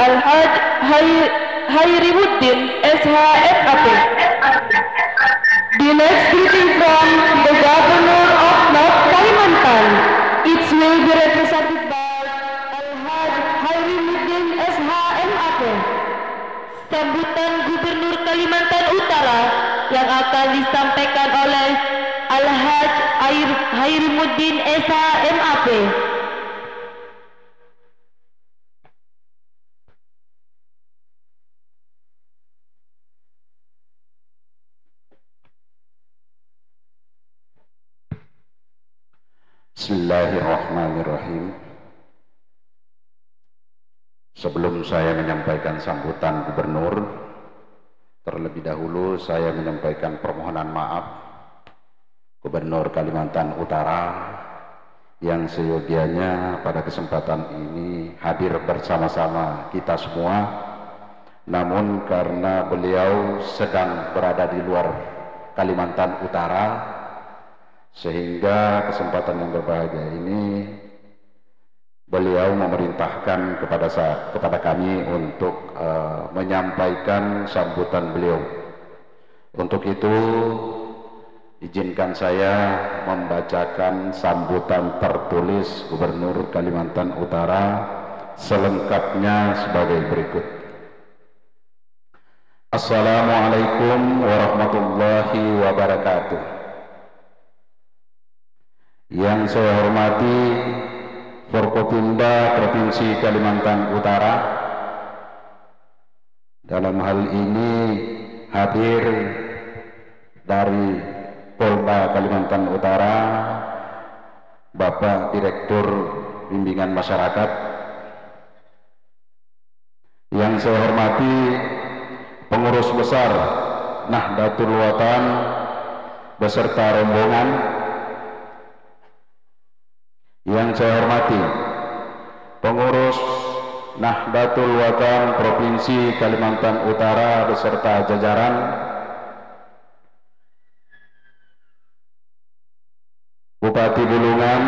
Al-Haj Hairimuddin SHMAP. The next greeting from the Governor of North Kalimantan. It will be represented by Al-Haj Hairimuddin SHMAP. Sambutan Gubernur Kalimantan Utara yang akan disampaikan oleh Al-Haj Hairimuddin SHMAP. Bismillahirrahmanirrahim. Sebelum saya menyampaikan sambutan gubernur, terlebih dahulu saya menyampaikan permohonan maaf Gubernur Kalimantan Utara yang seyogianya pada kesempatan ini hadir bersama-sama kita semua, namun karena beliau sedang berada di luar Kalimantan Utara, sehingga kesempatan yang berbahagia ini beliau memerintahkan kepada kami untuk menyampaikan sambutan beliau. Untuk itu izinkan saya membacakan sambutan tertulis Gubernur Kalimantan Utara selengkapnya sebagai berikut. Assalamualaikum warahmatullahi wabarakatuh. Yang saya hormati Forkopimda Provinsi Kalimantan Utara, dalam hal ini hadir dari Polda Kalimantan Utara Bapak Direktur Bimbingan Masyarakat. Yang saya hormati pengurus besar Nahdlatul Watan beserta rombongan. Yang saya hormati pengurus Nahdlatul Watan Provinsi Kalimantan Utara beserta jajaran, Bupati Bulungan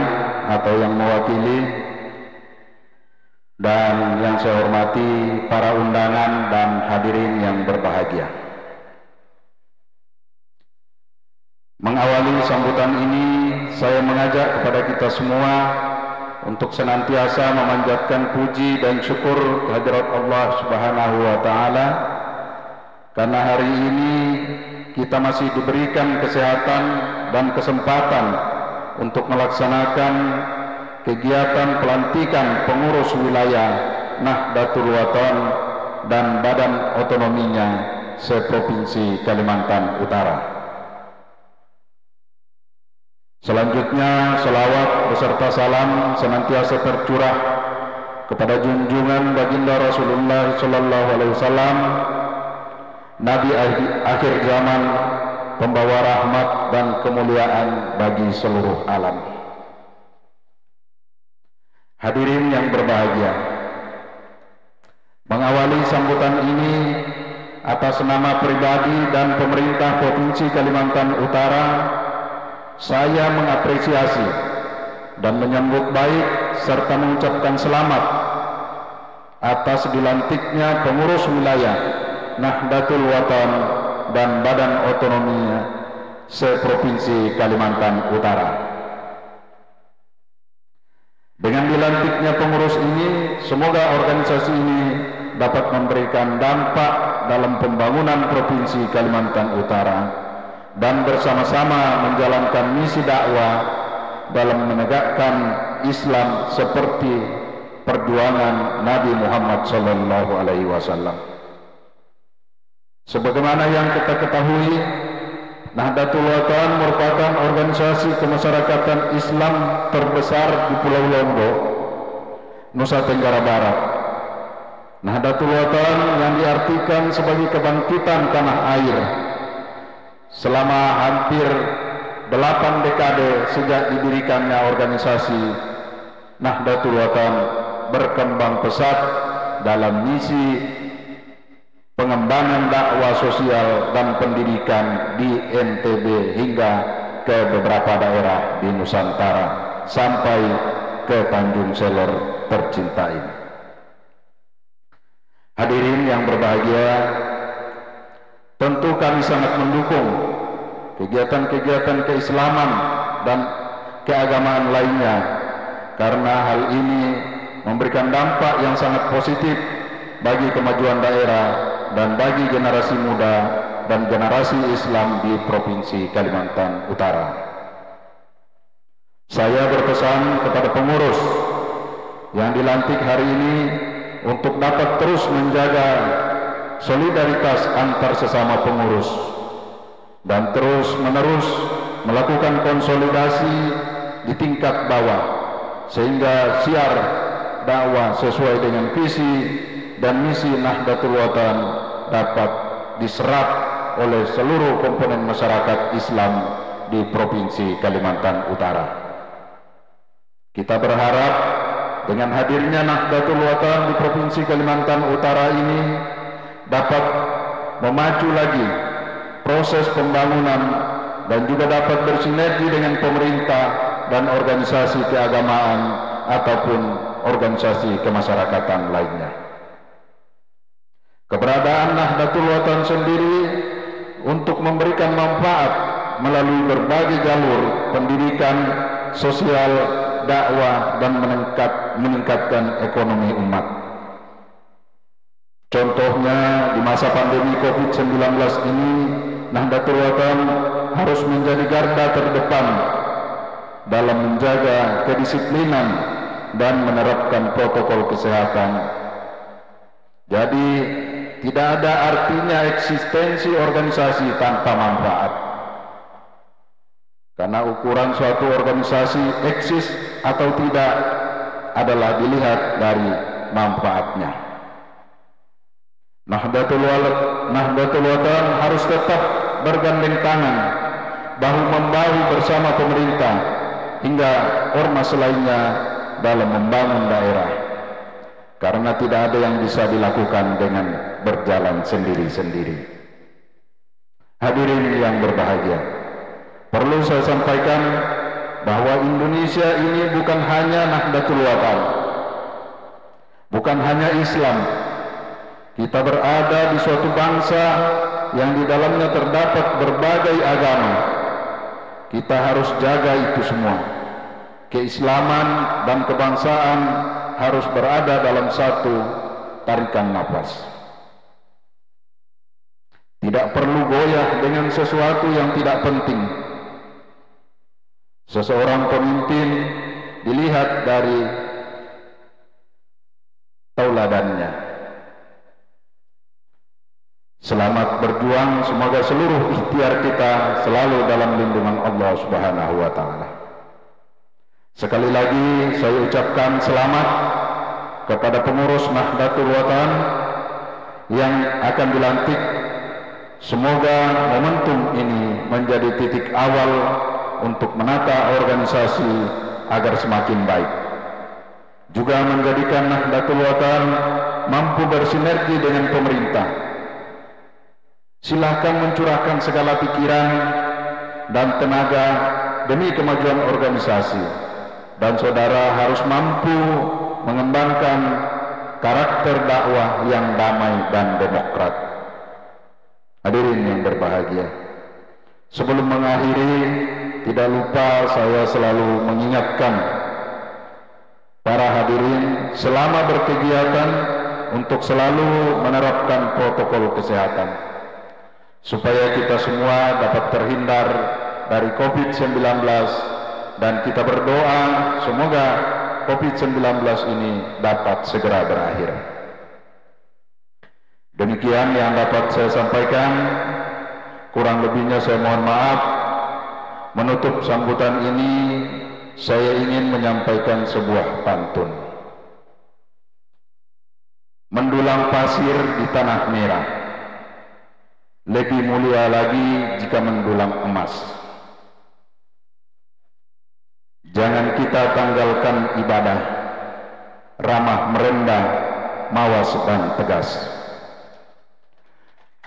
atau yang mewakili, dan yang saya hormati para undangan dan hadirin yang berbahagia. Mengawali sambutan ini, saya mengajak kepada kita semua untuk senantiasa memanjatkan puji dan syukur kehadirat Allah Subhanahu wa Ta'ala, karena hari ini kita masih diberikan kesehatan dan kesempatan untuk melaksanakan kegiatan pelantikan pengurus wilayah Nahdlatul Watan dan badan otonominya seprovinsi Kalimantan Utara. Selanjutnya, selawat beserta salam senantiasa tercurah kepada junjungan baginda Rasulullah Sallallahu Alaihi Wasallam, Nabi akhir zaman, pembawa rahmat dan kemuliaan bagi seluruh alam. Hadirin yang berbahagia, mengawali sambutan ini atas nama pribadi dan pemerintah Provinsi Kalimantan Utara, saya mengapresiasi dan menyambut baik serta mengucapkan selamat atas dilantiknya pengurus wilayah Nahdlatul Watan dan badan otonominya seprovinsi Kalimantan Utara. Dengan dilantiknya pengurus ini, semoga organisasi ini dapat memberikan dampak dalam pembangunan Provinsi Kalimantan Utara dan bersama-sama menjalankan misi dakwah dalam menegakkan Islam seperti perjuangan Nabi Muhammad Sallallahu Alaihi Wasallam. Sebagaimana yang kita ketahui, Nahdlatul Watan merupakan organisasi kemasyarakatan Islam terbesar di Pulau Lombok, Nusa Tenggara Barat. Nahdlatul Watan yang diartikan sebagai kebangkitan tanah air selama hampir 8 dekade sejak didirikannya organisasi Nahdlatul Watan berkembang pesat dalam misi pengembangan dakwah sosial dan pendidikan di NTB hingga ke beberapa daerah di Nusantara sampai ke Tanjung Selor tercinta ini. Hadirin yang berbahagia, tentu kami sangat mendukung kegiatan-kegiatan keislaman dan keagamaan lainnya, karena hal ini memberikan dampak yang sangat positif bagi kemajuan daerah dan bagi generasi muda dan generasi Islam di Provinsi Kalimantan Utara. Saya berpesan kepada pengurus yang dilantik hari ini untuk dapat terus menjaga solidaritas antar sesama pengurus dan terus menerus melakukan konsolidasi di tingkat bawah, sehingga siar dakwah sesuai dengan visi dan misi Nahdlatul Watan dapat diserap oleh seluruh komponen masyarakat Islam di Provinsi Kalimantan Utara. Kita berharap dengan hadirnya Nahdlatul Watan di Provinsi Kalimantan Utara ini dapat memacu lagi proses pembangunan dan juga dapat bersinergi dengan pemerintah dan organisasi keagamaan ataupun organisasi kemasyarakatan lainnya. Keberadaan Nahdlatul Watan sendiri untuk memberikan manfaat melalui berbagai jalur pendidikan, sosial, dakwah, dan meningkatkan ekonomi umat. Contohnya di masa pandemi COVID-19 ini, Nahdlatul Watan harus menjadi garda terdepan dalam menjaga kedisiplinan dan menerapkan protokol kesehatan. Jadi tidak ada artinya eksistensi organisasi tanpa manfaat, karena ukuran suatu organisasi eksis atau tidak adalah dilihat dari manfaatnya. Nahdlatul Watan harus tetap bergandeng tangan, bahu-membahu bersama pemerintah hingga ormas lainnya dalam membangun daerah, karena tidak ada yang bisa dilakukan dengan berjalan sendiri-sendiri. Hadirin yang berbahagia, perlu saya sampaikan bahwa Indonesia ini bukan hanya Nahdlatul Watan, bukan hanya Islam. Kita berada di suatu bangsa yang di dalamnya terdapat berbagai agama. Kita harus jaga itu semua. Keislaman dan kebangsaan harus berada dalam satu tarikan nafas. Tidak perlu goyah dengan sesuatu yang tidak penting. Seseorang pemimpin dilihat dari tauladannya. Selamat berjuang, semoga seluruh ikhtiar kita selalu dalam lindungan Allah Subhanahu wa Ta'ala. Sekali lagi saya ucapkan selamat kepada pengurus Nahdlatul Watan yang akan dilantik. Semoga momentum ini menjadi titik awal untuk menata organisasi agar semakin baik, juga menjadikan Nahdlatul Watan mampu bersinergi dengan pemerintah. Silahkan mencurahkan segala pikiran dan tenaga demi kemajuan organisasi, dan saudara harus mampu mengembangkan karakter dakwah yang damai dan demokrat. Hadirin yang berbahagia, sebelum mengakhiri, tidak lupa saya selalu mengingatkan para hadirin selama berkegiatan untuk selalu menerapkan protokol kesehatan, supaya kita semua dapat terhindar dari COVID-19, dan kita berdoa semoga COVID-19 ini dapat segera berakhir. Demikian yang dapat saya sampaikan, kurang lebihnya saya mohon maaf. Menutup sambutan ini, saya ingin menyampaikan sebuah pantun. Mendulang pasir di tanah merah lebih mulia lagi jika mendulang emas. Jangan kita tanggalkan ibadah, ramah merendah, mawas dan tegas.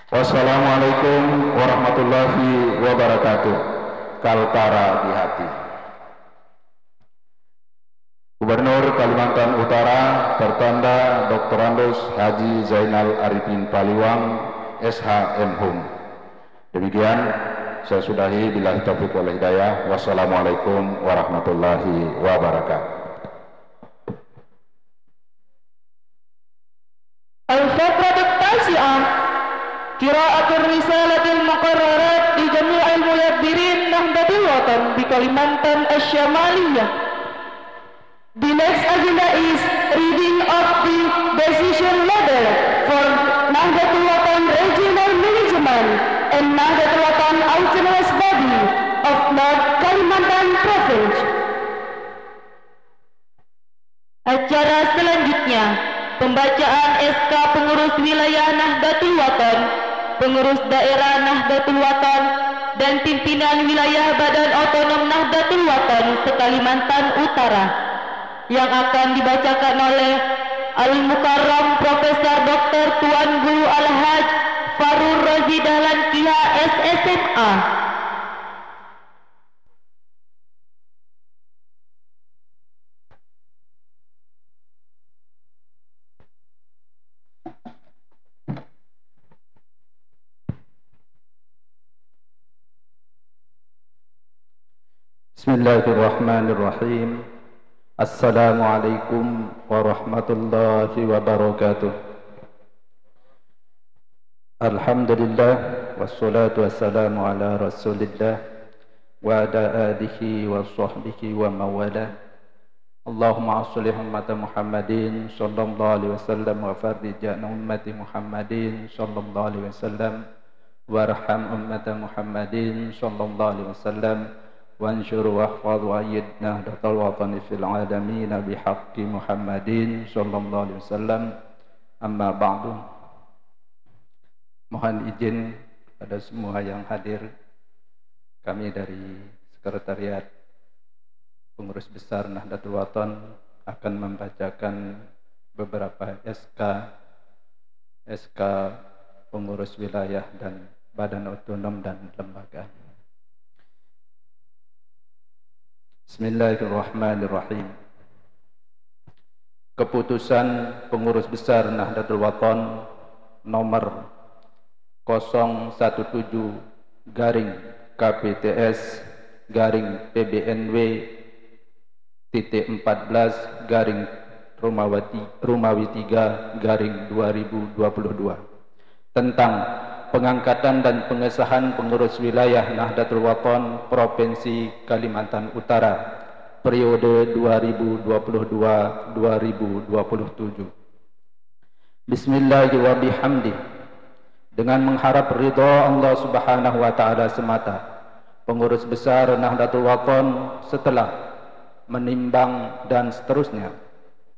Wassalamualaikum warahmatullahi wabarakatuh. Kaltara di hati. Gubernur Kalimantan Utara bertanda Dr. Andos Haji Zainal Arifin Paliwang, SH MHum. Demikian saya sudahi, billahi taufiq wal hidayah. Wassalamualaikum warahmatullahi wabarakatuh. Al-Fatrah Tasi'ah Qira'atul Risalatil Muqarrarat di Jami'il Muyabbirin Nahdlatul Watan di Kalimantan Asyamaliyah. The next agenda is reading of the decision letter for Nahdlatul Watan Regional Management and Nahdlatul Watan Autonomous Body of North Kalimantan Province. Acara selanjutnya, pembacaan SK Pengurus Wilayah Nahdlatul Watan, Pengurus Daerah Nahdlatul Watan, dan Pimpinan Wilayah Badan Otonom Nahdlatul Watan se-Kalimantan Utara, yang akan dibacakan oleh Al-Mukarram Profesor Dr. Tuan Guru Al-Haj Farur Razi Dahlan Kiha SSMA. Bismillahirrahmanirrahim. Assalamualaikum warahmatullahi wabarakatuh. Alhamdulillah wassalatu wassalamu ala rasulillah wa ala alihi wa sahbihi wa mawala. Allahumma sholli ummata Muhammadin sallallahu alaihi wasallam wa farrij an ummati Muhammadin sallallahu alaihi wasallam warham ummata Muhammadin sallallahu alaihi wasallam وانشر واحفظ وأيد نهضة الوطن في العالمين بحق محمد صلى الله عليه وسلم. Amma ba'du. Mohon izin pada semua yang hadir, kami dari Sekretariat Pengurus Besar Nahdlatul Watan akan membacakan beberapa SK pengurus wilayah dan badan otonom dan lembaga. Bismillahirrahmanirrahim. Keputusan Pengurus Besar Nahdlatul Watan nomor 017-KPTS-PBNW-14-Rumawi 3-2022 tentang pengangkatan dan pengesahan pengurus wilayah Nahdlatul Watan Provinsi Kalimantan Utara periode 2022-2027. Bismillahirrahmanirrahim. Dengan mengharap ridha Allah Subhanahu wa taala semata, pengurus besar Nahdlatul Watan setelah menimbang dan seterusnya,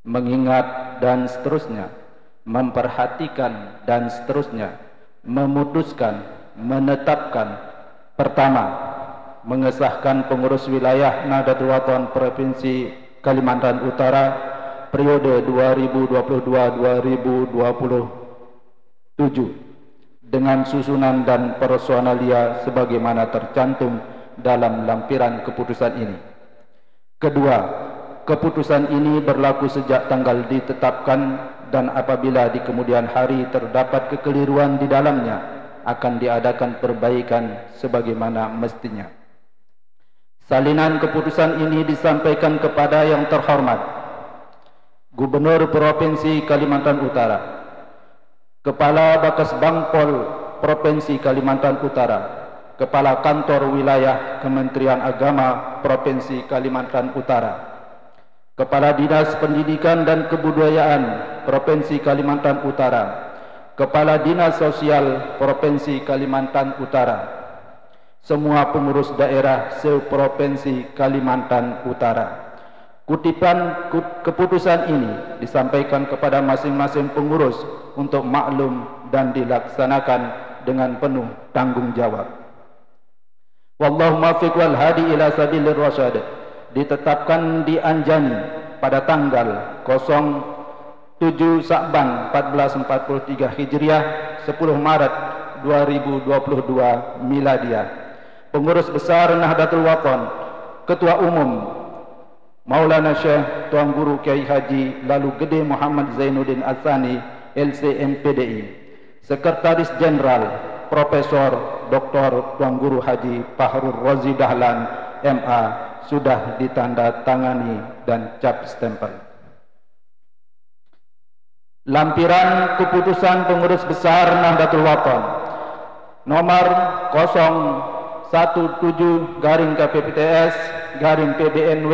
mengingat dan seterusnya, memperhatikan dan seterusnya, memutuskan, menetapkan. Pertama, mengesahkan pengurus wilayah Nahdlatul Watan Provinsi Kalimantan Utara periode 2022-2027 dengan susunan dan personalia sebagaimana tercantum dalam lampiran keputusan ini. Kedua, keputusan ini berlaku sejak tanggal ditetapkan, dan apabila di kemudian hari terdapat kekeliruan di dalamnya, akan diadakan perbaikan sebagaimana mestinya. Salinan keputusan ini disampaikan kepada yang terhormat Gubernur Provinsi Kalimantan Utara, Kepala Bakas Bangpol Provinsi Kalimantan Utara, Kepala Kantor Wilayah Kementerian Agama Provinsi Kalimantan Utara, Kepala Dinas Pendidikan dan Kebudayaan Provinsi Kalimantan Utara, Kepala Dinas Sosial Provinsi Kalimantan Utara, semua pengurus daerah se-Provinsi Kalimantan Utara. Kutipan keputusan ini disampaikan kepada masing-masing pengurus untuk maklum dan dilaksanakan dengan penuh tanggung jawab. Wallahu muwaffiq wal hadi ila sabilir rasyad. Ditetapkan di Anjani pada tanggal 07 Sa'ban 1443 Hijriah 10 Maret 2022 Miladiah. Pengurus Besar Nahdlatul Watan, Ketua Umum Maulana Syekh Tuan Guru Kiai Haji Lalu Gede Muhammad Zainuddin Atsani LCMPDI, Sekretaris Jenderal Profesor Dr. Tuan Guru Haji Fahrur Razi Dahlan MA sudah ditanda tangani dan cap stempel. Lampiran keputusan pengurus besar Nahdlatul Wathon nomor 017 garing KPPTS garing PBNW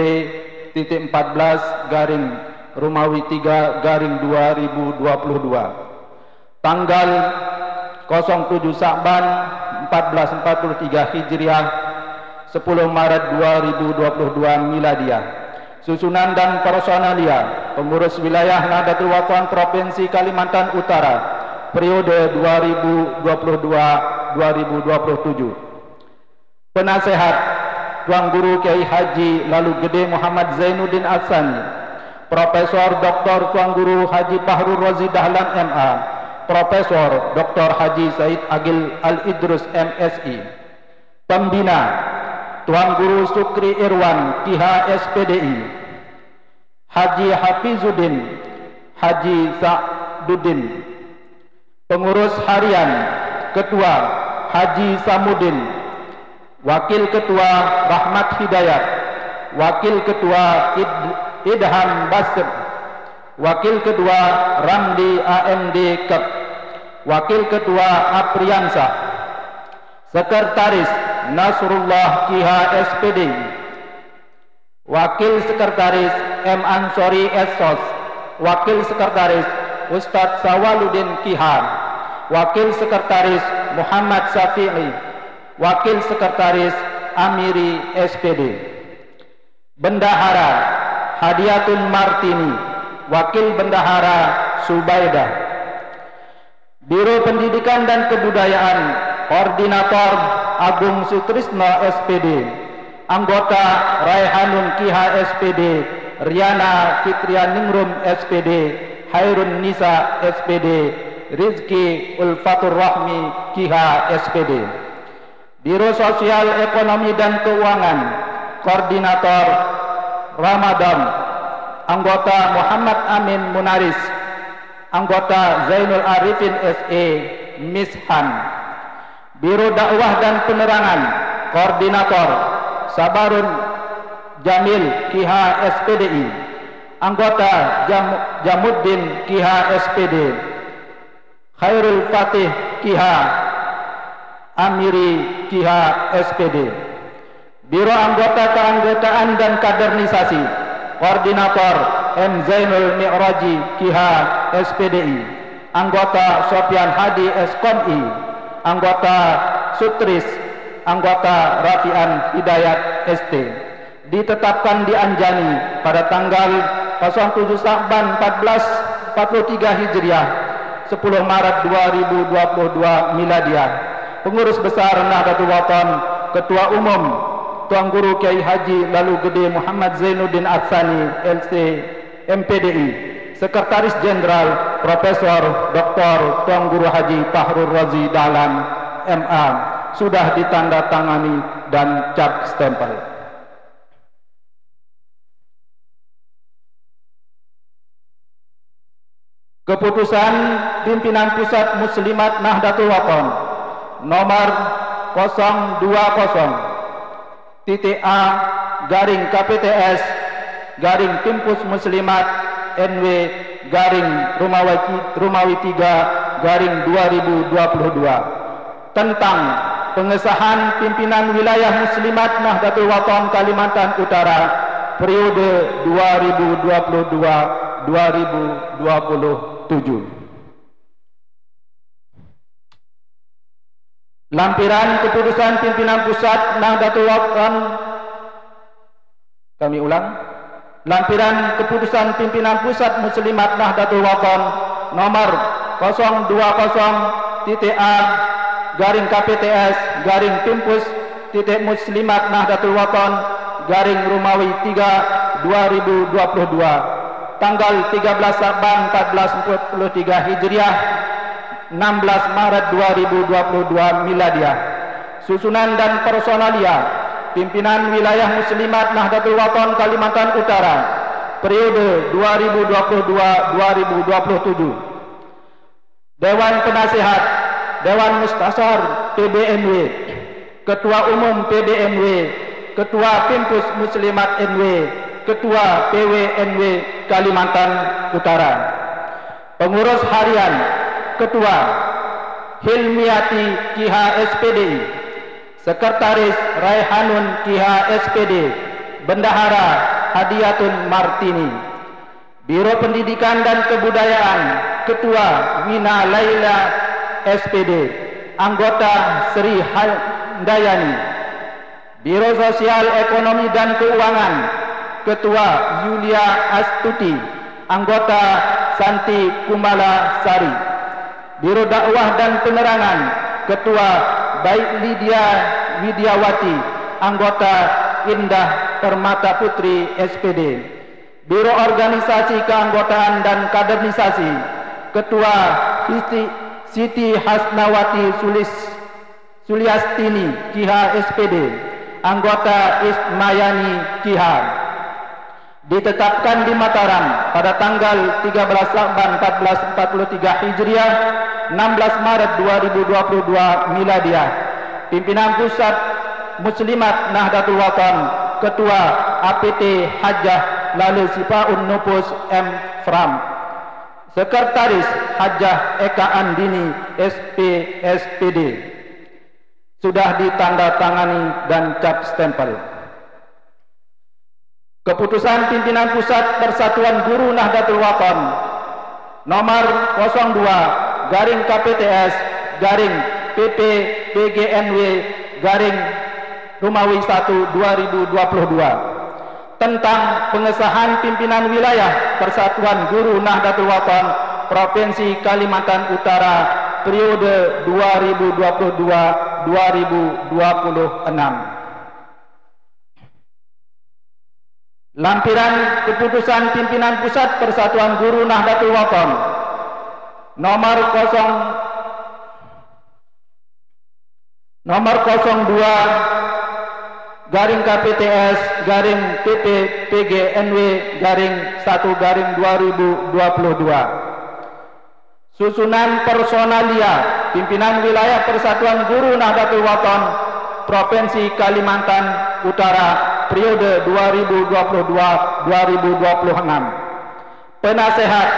titik 14 garing Romawi 3 garing 2022 tanggal 07 Sa'ban 1443 Hijriah 10 Maret 2022 Miladiah. Susunan dan personalia pengurus wilayah Nahdlatul Wathon Provinsi Kalimantan Utara periode 2022-2027. Penasehat Tuan Guru Kiai Haji Lalu Gede Muhammad Zainuddin Atsani, Profesor Dr. Tuan Guru Haji Fahrur Razi Dahlan MA, Profesor Dr. Haji Said Agil Al-Idrus MSI. Pembina Tuan Guru Sukri Irwan KH SPDI, Haji Hafizuddin Haji Sa'duddin. Pengurus harian Ketua Haji Samudin, Wakil Ketua Rahmat Hidayat, Wakil Ketua Idham Basir, Wakil Ketua Ramli AMD Kep, Wakil Ketua Apriansah, Sekretaris Nasrullah KH SPD, Wakil Sekretaris M. Ansori Esos, Wakil Sekretaris Ustadz Sawaluddin Kihan, Wakil Sekretaris Muhammad Syafi'i, Wakil Sekretaris Amiri SPD. Bendahara Hadiatul Martini, Wakil Bendahara Subaidah. Biro Pendidikan dan Kebudayaan Koordinator Agung Sutrisno SPD, anggota Raihanun Kiha SPD, Riana Fitrianingrum SPD, Hairun Nisa SPD, Rizki Ulfatur Rahmi Kiha SPD. Biro Sosial Ekonomi dan Keuangan Koordinator Ramadan, anggota Muhammad Amin Munaris, anggota Zainul Arifin SE Mishan. Biro Dakwah dan Penerangan Koordinator Sabarun Jamil KH SPDI, anggota Jamuddin KH SPD, Khairul Fatih KH Amiri KH SPD. Biro Anggota Keanggotaan dan Kadernisasi Koordinator M. Zainul Mi'raji KH SPDI, anggota Sofyan Hadi SKOMI, anggota Sutris, anggota Rafian Hidayat ST. Ditetapkan di Anjani pada tanggal 07 Sa'ban 1443 Hijriah 10 Maret 2022 Miladiah. Pengurus besar Nahdlatul Wathon, Ketua Umum Tuan Guru Kiai Haji Lalu Gede Muhammad Zainuddin Atsani LC MPDI, Sekretaris Jenderal Profesor Dr. Tuan Guru Haji Fahrur Razi Dahlan MA sudah ditandatangani dan cap stempel. Keputusan Pimpinan Pusat Muslimat Nahdlatul Wathon nomor 020-A garing KPTS garing Timpus Muslimat NW garing Romawi 3 garing 2022 tentang pengesahan pimpinan wilayah Muslimat Nahdlatul Wathon Kalimantan Utara periode 2022-2027. Lampiran keputusan pimpinan pusat Nahdlatul Wathon, kami ulang, lampiran keputusan pimpinan pusat Muslimat Nahdlatul Wathon nomor 020-A garing KPTS garing Timpus Muslimat Nahdlatul Wathon garing Romawi 3 2022 tanggal 13 Sa'ban 1443 Hijriah 16 Maret 2022 Miladiah. Susunan dan personalia Pimpinan Wilayah Muslimat Nahdlatul Wathon Kalimantan Utara periode 2022-2027. Dewan Penasehat Dewan Mustasyar PBNW, Ketua Umum PBNW, Ketua Pimpus Muslimat NW, Ketua PWNW Kalimantan Utara. Pengurus Harian Ketua Hilmiati KIH SPDI, Sekretaris Raihanun KIH SPD, Bendahara Hadiatun Martini. Biro Pendidikan dan Kebudayaan Ketua Wina Laila SPD, Anggota Sri Handayani. Biro Sosial Ekonomi dan Keuangan Ketua Yulia Astuti, Anggota Santi Kumala Sari. Biro Dakwah dan Penerangan Ketua Baik Lydia Widiawati, Anggota Indah Permata Putri SPD. Biro Organisasi Keanggotaan dan Kaderisasi Ketua Siti Hasnawati Suliastini KIH SPD, Anggota Ismayani KIH. Ditetapkan di Mataram pada tanggal 13 Sya'ban 1443 Hijriah, 16 Maret 2022 Miladiah. Pimpinan Pusat Muslimat Nahdlatul Wathon Ketua APT Hajjah Lalu Sifaun Nupus M. Fram. Sekretaris Hajjah Eka Andini SPD. Sudah ditandatangani dan cap stempel. Keputusan Pimpinan Pusat Persatuan Guru Nahdlatul Wathon nomor 02 garing KPTS garing PP PGNW garing Rumawi 1 2022 tentang pengesahan pimpinan wilayah Persatuan Guru Nahdlatul Wathon Provinsi Kalimantan Utara periode 2022-2026. Lampiran Keputusan Pimpinan Pusat Persatuan Guru Nahdlatul Wathon nomor 02 garing KPTS garing PP PGNW garing 1 garing 2022. Susunan personalia pimpinan wilayah Persatuan Guru Nahdlatul Wathon Provinsi Kalimantan Utara periode 2022-2026. Penasehat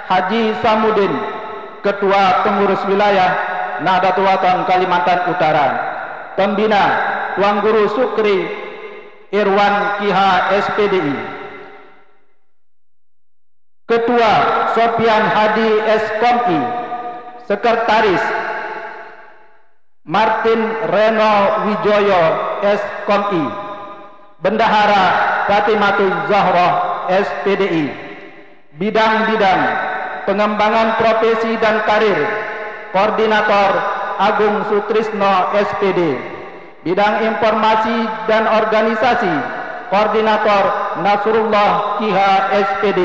Haji Samudin, Ketua Pengurus Wilayah Nahdlatul Wathon Kalimantan Utara. Pembina Tuan Guru Sukri Irwan KIH SPDI. Ketua Sofian Hadi SKOMI. Sekretaris Martin Reno Wijoyo SKOMI. Bendahara Fatimatul Zahra SPDI. Bidang-bidang pengembangan profesi dan karir Koordinator Agung Sutrisno SPD. Bidang informasi dan organisasi Koordinator Nasrullah KIH SPD.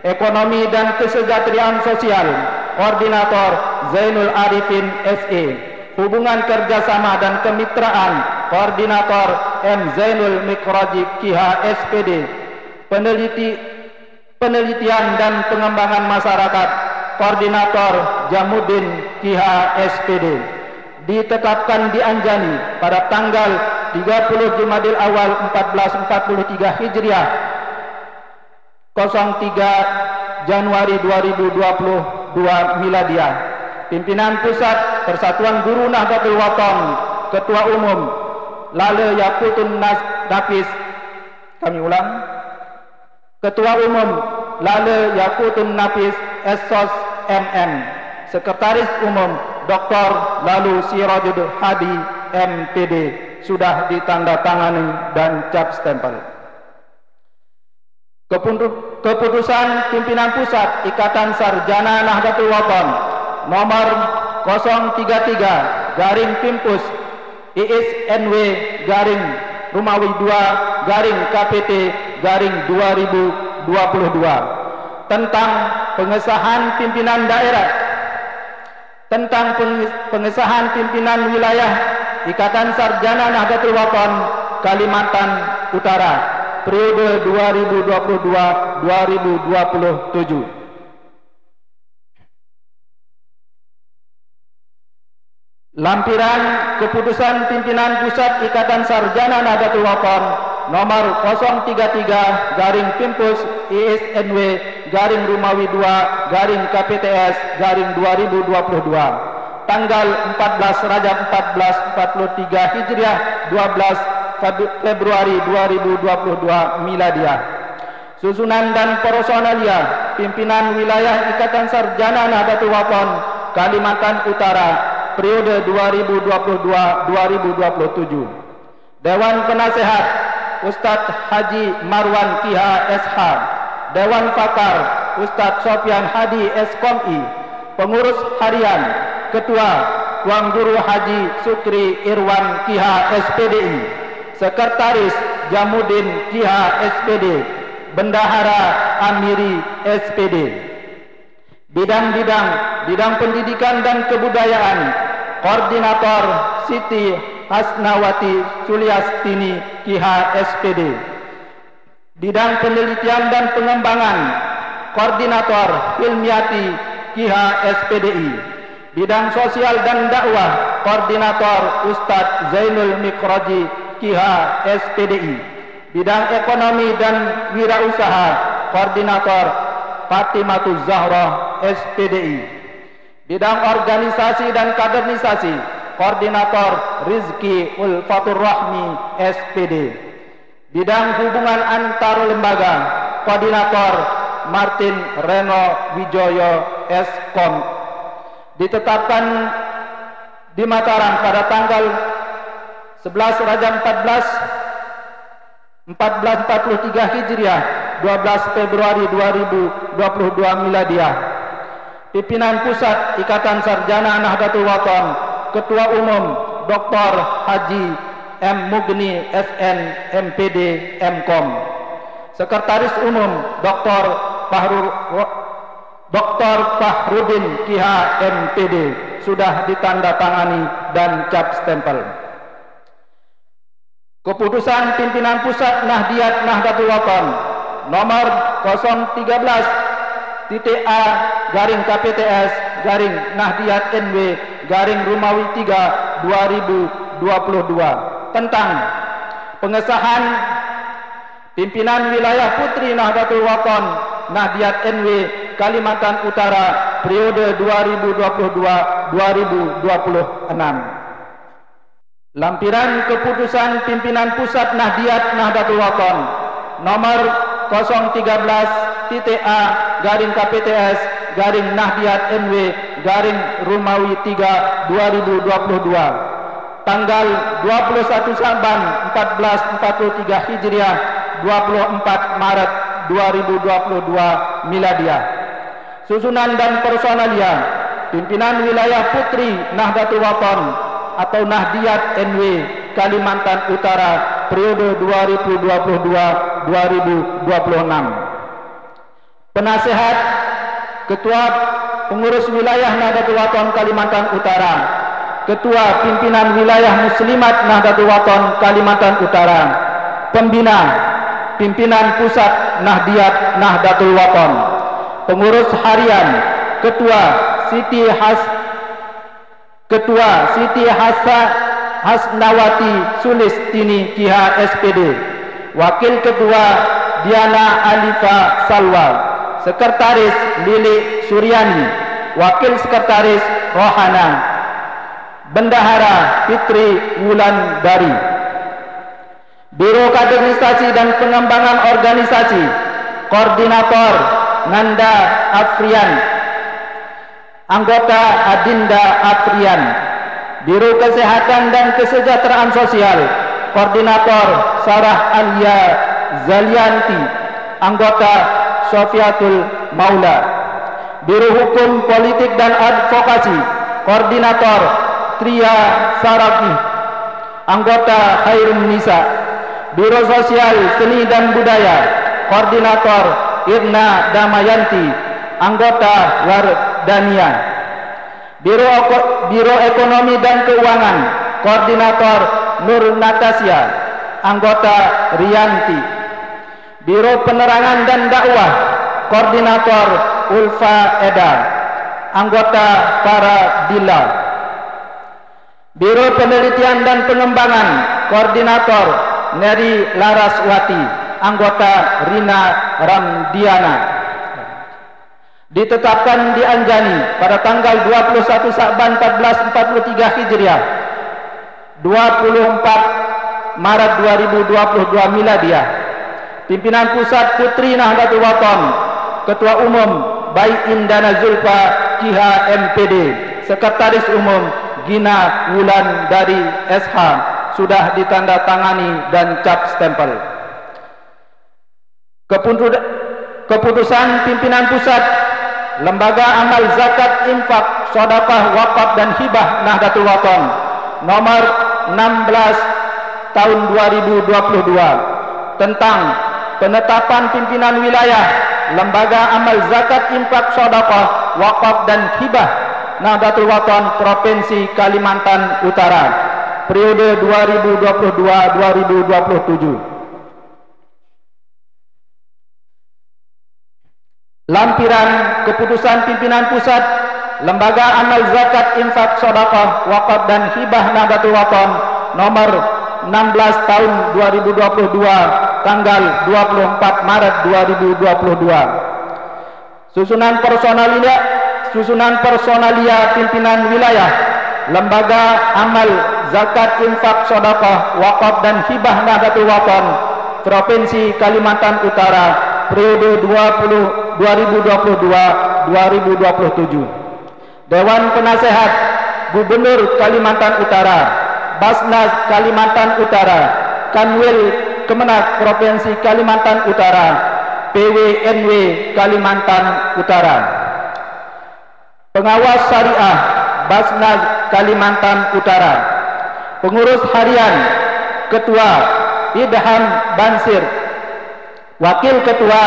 Ekonomi dan kesejahteraan sosial Koordinator Zainul Arifin SE. Hubungan kerjasama dan kemitraan Koordinator M. Zainul Mikraji KIH SPD. Penelitian dan pengembangan masyarakat Koordinator Jamuddin KIH SPD. Ditetapkan di Anjani pada tanggal 30 Jumadil Awal 1443 Hijriah 03 Januari 2022 Miladiah. Pimpinan Pusat Persatuan Guru Nahdlatul Wathon Ketua Umum Lale Yakutun Nafis. Kami ulang. Ketua Umum Lale Yakutun Nafis Esos MM. Sekretaris Umum Dr. Lalu Sirajul Hadi MPD. Sudah ditandatangani dan cap stempel. Keputusan Pimpinan Pusat Ikatan Sarjana Nahdlatul Wathon nomor 033 garing Pimpus ISNW garing Rumawi 2 garing KPT garing 2022 tentang pengesahan pimpinan daerah, tentang pengesahan pimpinan wilayah Ikatan Sarjana Nahdlatul Wathon Kalimantan Utara periode 2022-2027. Lampiran Keputusan Pimpinan Pusat Ikatan Sarjana Nahdlatul Wathon nomor 033/Pimpus ISNW Rumawi 2 KPTS 2022 tanggal 14 Rajab 1443 Hijriah 12 Februari 2022 Miladiah. Susunan dan personalia pimpinan wilayah Ikatan Sarjana Nahdlatul Wathon Kalimantan Utara periode 2022-2027. Dewan Penasehat Ustadz Haji Marwan Kiha SH, Dewan Pakar Ustadz Sofyan Hadi SKOMI, Pengurus Harian Ketua Tuan Guru Haji Sukri Irwan Kiha SPDI, Sekretaris Jamuddin Kiha SPD, Bendahara Amiri SPD. Bidang pendidikan dan kebudayaan, Koordinator Siti Hasnawati Suliastini Kiha SPD. Bidang penelitian dan pengembangan, Koordinator Hilmiati Kiha SPDI. Bidang sosial dan dakwah, Koordinator Ustadz Zainul Mikroji Kiha SPDI. Bidang ekonomi dan wirausaha, Koordinator Fatimatuz Zahra SPDI. Bidang organisasi dan kaderisasi, Koordinator Rizki Ulfatur Rahmi SPD. Bidang hubungan antar lembaga, Koordinator Martin Reno Wijoyo SKOM. Ditetapkan di Mataram pada tanggal 11 Rajab 1443 Hijriah 12 Februari 2022 Miladiah. Pimpinan Pusat Ikatan Sarjana Nahdlatul Wathon Ketua Umum Dr. Haji M. Mugni SN MPD MKOM. Sekretaris Umum Dr. Fahrudin Kiha MPD sudah ditandatangani dan cap stempel. Keputusan Pimpinan Pusat Nahdlatul Wathon nomor 013.A/KPTS Nahdiyat NW Rumawi 3 2022 tentang pengesahan Pimpinan Wilayah Putri Nahdlatul Wathon Nahdiyat NW Kalimantan Utara periode 2022-2026. Lampiran Keputusan Pimpinan Pusat Nahdlatul Wathon nomor 013.A/KPTS Nahdiyat NW Rumawi 3 2022 tanggal 21 Saban 1443 Hijriah 24 Maret 2022 Miladiah. Susunan dan personalia pimpinan wilayah Putri Nahdlatul Wathon atau Nahdiyat NW Kalimantan Utara periode 2022-2026. Penasehat Ketua Pengurus Wilayah Nahdlatul Wathon Kalimantan Utara, Ketua Pimpinan Wilayah Muslimat Nahdlatul Wathon Kalimantan Utara, Pembina Pimpinan Pusat Nahdlatul Wathon, Pengurus Harian Ketua Siti Hasnawati Sulistini Kiha SPD, Wakil Ketua Diana Alifa Salwa, Sekretaris Lili Suryani, Wakil Sekretaris Rohana, Bendahara Fitri Wulandari. Biro Kaderisasi dan Pengembangan Organisasi, Koordinator Nanda Afrian, Anggota Adinda Afrian. Biro Kesehatan dan Kesejahteraan Sosial, Koordinator Sarah Alia Zalianti, Anggota Sofiatul Maula. Biro Hukum Politik dan Advokasi, Koordinator Tria Sarafi, Anggota Khairun Nisa. Biro Sosial Seni dan Budaya, Koordinator Irna Damayanti, Anggota Wardania. Biro Ekonomi dan Keuangan, Koordinator Nur Natasya, anggota Rianti. Biro Penerangan dan Dakwah, Koordinator Ulfa Eda, anggota Faradila. Biro Penelitian dan Pengembangan, Koordinator Neri Laraswati, anggota Rina Ramdiana. Ditetapkan di Anjani pada tanggal 21 Sa'ban 1443 Hijriah, 24 Maret 2022 Miladiah. Pimpinan Pusat Putri Nahdlatul Wathon, Ketua Umum Bayi Indana Zulfa Kiha MPD, Sekretaris Umum Gina Wulan dari SH, sudah ditandatangani dan cap stempel. Keputusan Pimpinan Pusat Lembaga Amal Zakat Infak Sedekah Wakaf dan Hibah Nahdlatul Wathon nomor 16 tahun 2022 tentang penetapan pimpinan wilayah Lembaga Amal Zakat Infak Sedekah Wakaf dan Hibah Nahdlatul Wathon Provinsi Kalimantan Utara periode 2022-2027. Lampiran Keputusan Pimpinan Pusat Lembaga Amal Zakat Infak Sedekah Wakaf dan Hibah Nahdlatul Wathon nomor 16 tahun 2022 tanggal 24 Maret 2022. Susunan personalia pimpinan wilayah Lembaga Amal Zakat Infak Sedekah Wakaf dan Hibah Nahdlatul Wathon Provinsi Kalimantan Utara periode 2022-2027. Dewan Penasehat Gubernur Kalimantan Utara, Basnas Kalimantan Utara, Kanwil Kemenak Provinsi Kalimantan Utara, PWNW Kalimantan Utara. Pengawas Syariah Basnas Kalimantan Utara. Pengurus Harian Ketua Idham Bansir, Wakil Ketua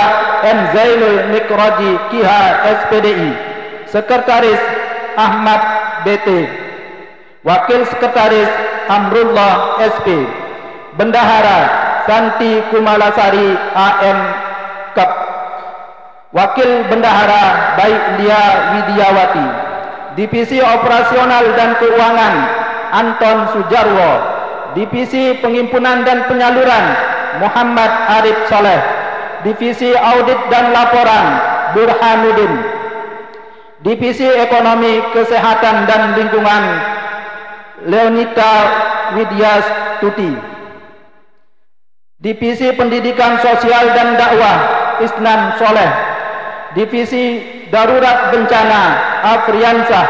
M. Zainul Mikroji Kiha SPDI, Sekretaris Ahmad BT, Wakil Sekretaris Amrullah SP, Bendahara Santi Kumalasari AM Kep, Wakil Bendahara Baik Lia Widiawati, Divisi Operasional dan Keuangan Anton Sujarwo, Divisi Penghimpunan dan Penyaluran Muhammad Arif Soleh, Divisi Audit dan Laporan Burhanuddin, Divisi Ekonomi Kesehatan dan Lingkungan Leonita Widyas Tuti, Divisi Pendidikan Sosial dan Dakwah Isnan Soleh, Divisi Darurat Bencana Afriansah,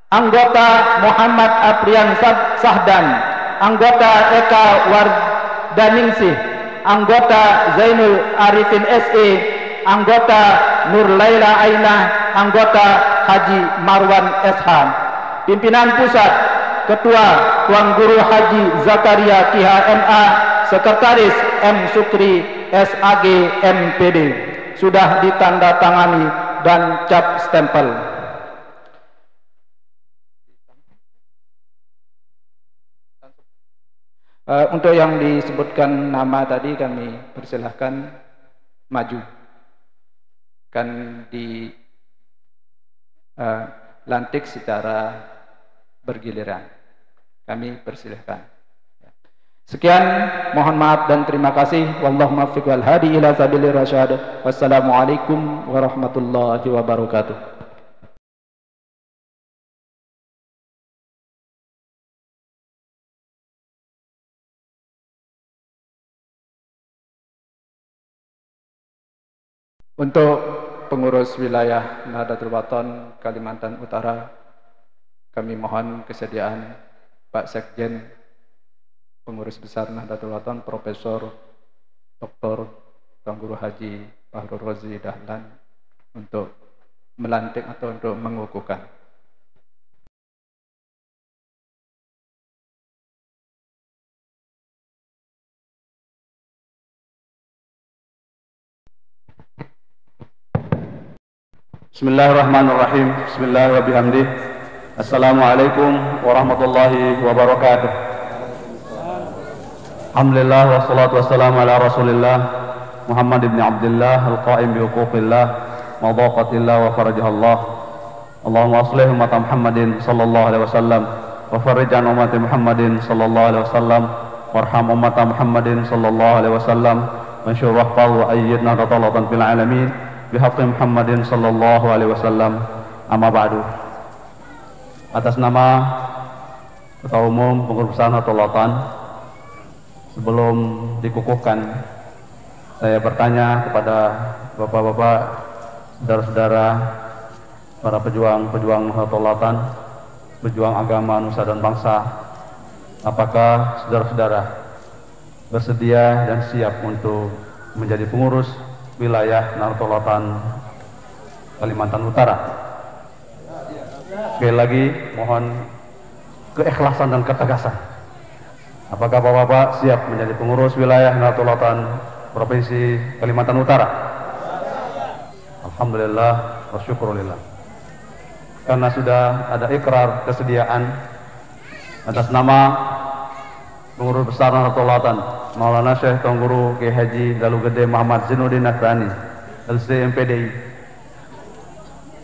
anggota Muhammad Afriansah Sahdan, anggota Eka Wardaningsih, anggota Zainul Arifin SE, anggota Nur Laila Ainah, anggota Haji Marwan SH. Pimpinan Pusat Ketua Tuan Guru Haji Zakaria Kiha MA, Sekretaris M. Sukri SAG MPD, sudah ditandatangani dan cap stempel. Untuk yang disebutkan nama tadi kami persilahkan maju, kan dilantik secara bergiliran. Kami persilahkan. Sekian, mohon maaf dan terima kasih. Wallahu muwaffiq wal hadi ila sabilir rasyad. Wassalamualaikum warahmatullahi wabarakatuh. Untuk pengurus wilayah Nahdlatul Wathon Kalimantan Utara, kami mohon kesediaan Pak Sekjen Pengurus Besar Nahdlatul Wathon Profesor Dr. Tuan Guru Haji Fahrul Razi Dahlan untuk melantik atau untuk mengukuhkan. Bismillahirrahmanirrahim. Bismillahirrahmanirrahim. Assalamualaikum warahmatullahi wabarakatuh. Alhamdulillah wassalatu wassalamu ala Rasulillah Muhammad ibn Abdullah al-qa'im bi huquqillah madaqatillah wa farajahallah. Allahumma aslih umat Muhammadin sallallahu alaihi wasallam wa farij an umat Muhammadin sallallahu alaihi wasallam warham umat Muhammadin sallallahu alaihi wasallam wa anshur wahfaz wa ayyidna tatalatan fil alamin bihaqqi Muhammadin sallallahu alaihi wasallam. Amma ba'du. Atas nama Ketua Umum Pengurus Besar Nahdlatul Ulama, sebelum dikukuhkan, saya bertanya kepada bapak-bapak, saudara-saudara, para pejuang-pejuang Nahdlatul Ulama, pejuang agama, nusa dan bangsa, apakah saudara-saudara bersedia dan siap untuk menjadi pengurus wilayah Nahdlatul Ulama Kalimantan Utara? Sekali lagi mohon keikhlasan dan ketegasan. Apakah bapak-bapak siap menjadi pengurus wilayah Nahdlatul Ulama Provinsi Kalimantan Utara? Alhamdulillah wa syukurillah. Karena sudah ada ikrar kesediaan atas nama Pengurus Besar Nahdlatul Ulama Maulana Syekh Tuan Guru Kiai Haji Dalu Gede Muhammad Zainuddin Nasrani LC MPDI,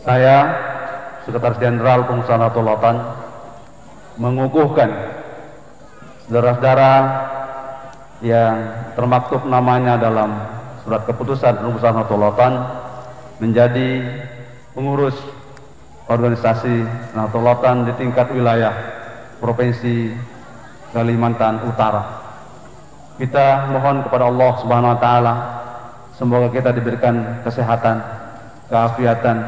saya Sekretaris Jenderal Pengurus Nahdlatul Ulama mengukuhkan saudara-saudara yang termaktub namanya dalam surat keputusan Pengurus Nahdlatul Ulama menjadi pengurus organisasi Nahdlatul Ulama di tingkat wilayah Provinsi Kalimantan Utara. Kita mohon kepada Allah Subhanahu wa taala semoga kita diberikan kesehatan, keafiatan,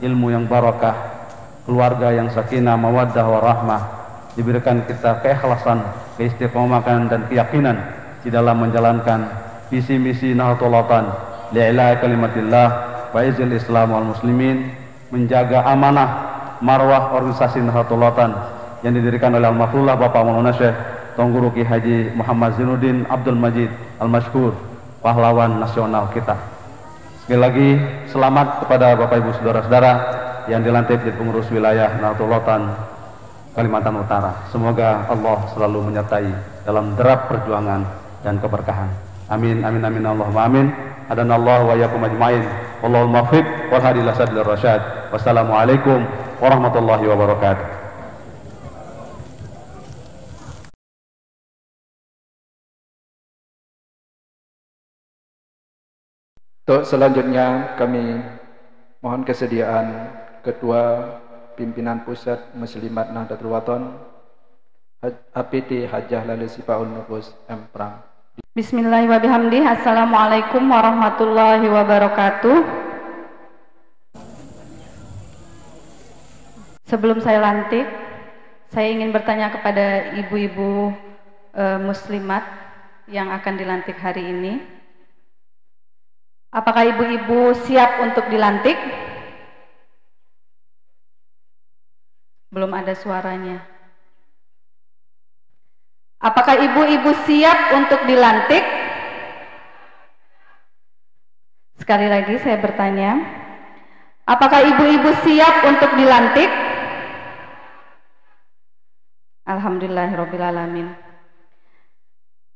ilmu yang barakah, keluarga yang sakinah, mawaddah, warahmah, diberikan kita keikhlasan, keistiqomahan dan keyakinan di dalam menjalankan visi misi Nahdlatul Ulama li'ila kalimatillah wa izil Islam wal muslimin, menjaga amanah marwah organisasi Nahdlatul Ulama yang didirikan oleh almarhumlah Bapak Maulana Syekh Tuan Guru Kiai Haji Muhammad Zainuddin Abdul Majid Al-Mashkur, pahlawan nasional kita. Sekali lagi selamat kepada Bapak Ibu Saudara-saudara yang dilantik di pengurus wilayah Nahdlatul Ulama Kalimantan Utara. Semoga Allah selalu menyertai dalam derap perjuangan dan keberkahan. Amin amin amin Allahumma amin. Adanallahu wa iyyakum ajmain. Wallahul muwaffiq wal hadi ila sabilir rasyad. Wassalamualaikum warahmatullahi wabarakatuh. Untuk selanjutnya kami mohon kesediaan Ketua Pimpinan Pusat Muslimat Nahdlatul Ulama APD Hajah Lalu Sifaul Nufus M. Prang. Bismillahirrahmanirrahim. Assalamualaikum warahmatullahi wabarakatuh. Sebelum saya lantik, saya ingin bertanya kepada ibu-ibu muslimat yang akan dilantik hari ini. Apakah ibu-ibu siap untuk dilantik? Belum ada suaranya. Apakah ibu-ibu siap untuk dilantik? Sekali lagi saya bertanya, apakah ibu-ibu siap untuk dilantik? Alhamdulillahirabbil alamin.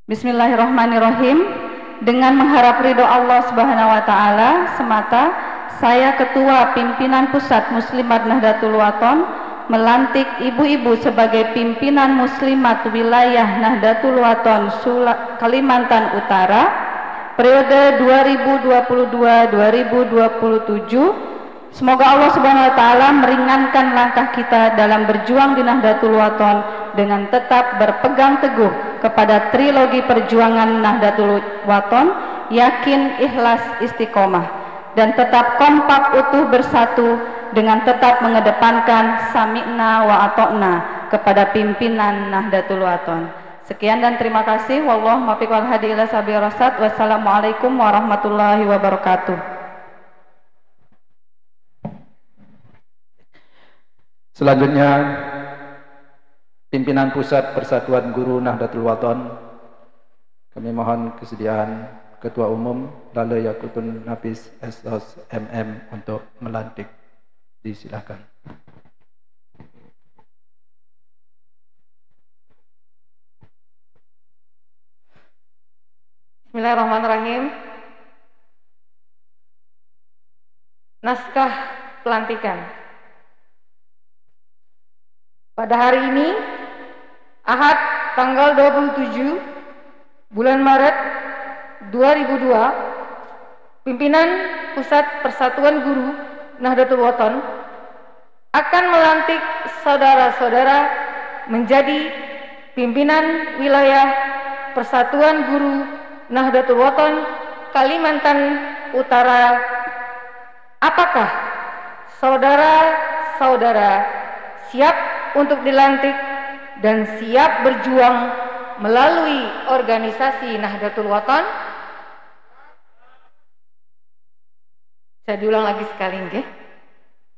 Bismillahirrahmanirrahim. Dengan mengharap ridho Allah Subhanahu wa taala semata, saya Ketua Pimpinan Pusat Muslimat Nahdlatul Ulama melantik ibu-ibu sebagai pimpinan muslimat wilayah Nahdlatul Ulama Kalimantan Utara periode 2022-2027. Semoga Allah Subhanahu wa taala meringankan langkah kita dalam berjuang di Nahdlatul Ulama dengan tetap berpegang teguh kepada trilogi perjuangan Nahdlatul Ulama, yakin, ikhlas, istiqomah, dan tetap kompak utuh bersatu dengan tetap mengedepankan sami'na wa ata'na kepada pimpinan Nahdlatul Ulama. Sekian dan terima kasih. Wallahu muwaffiq wal hadi ila sabilir rasyad. Wassalamualaikum warahmatullahi wabarakatuh. Selanjutnya pimpinan Pusat Persatuan Guru Nahdlatul Ulama, kami mohon kesediaan Ketua Umum Lale Yakutun Nafis SOS MM untuk melantik. Disilakan. Bismillahirrahmanirrahim. Naskah pelantikan. Pada hari ini, Ahad tanggal 27 bulan Maret 2002, pimpinan Pusat Persatuan Guru Nahdlatul Wathon akan melantik saudara-saudara menjadi pimpinan wilayah Persatuan Guru Nahdlatul Wathon Kalimantan Utara. Apakah saudara-saudara siap untuk dilantik dan siap berjuang melalui organisasi Nahdlatul Wathon? Saya diulang lagi sekali, nggih.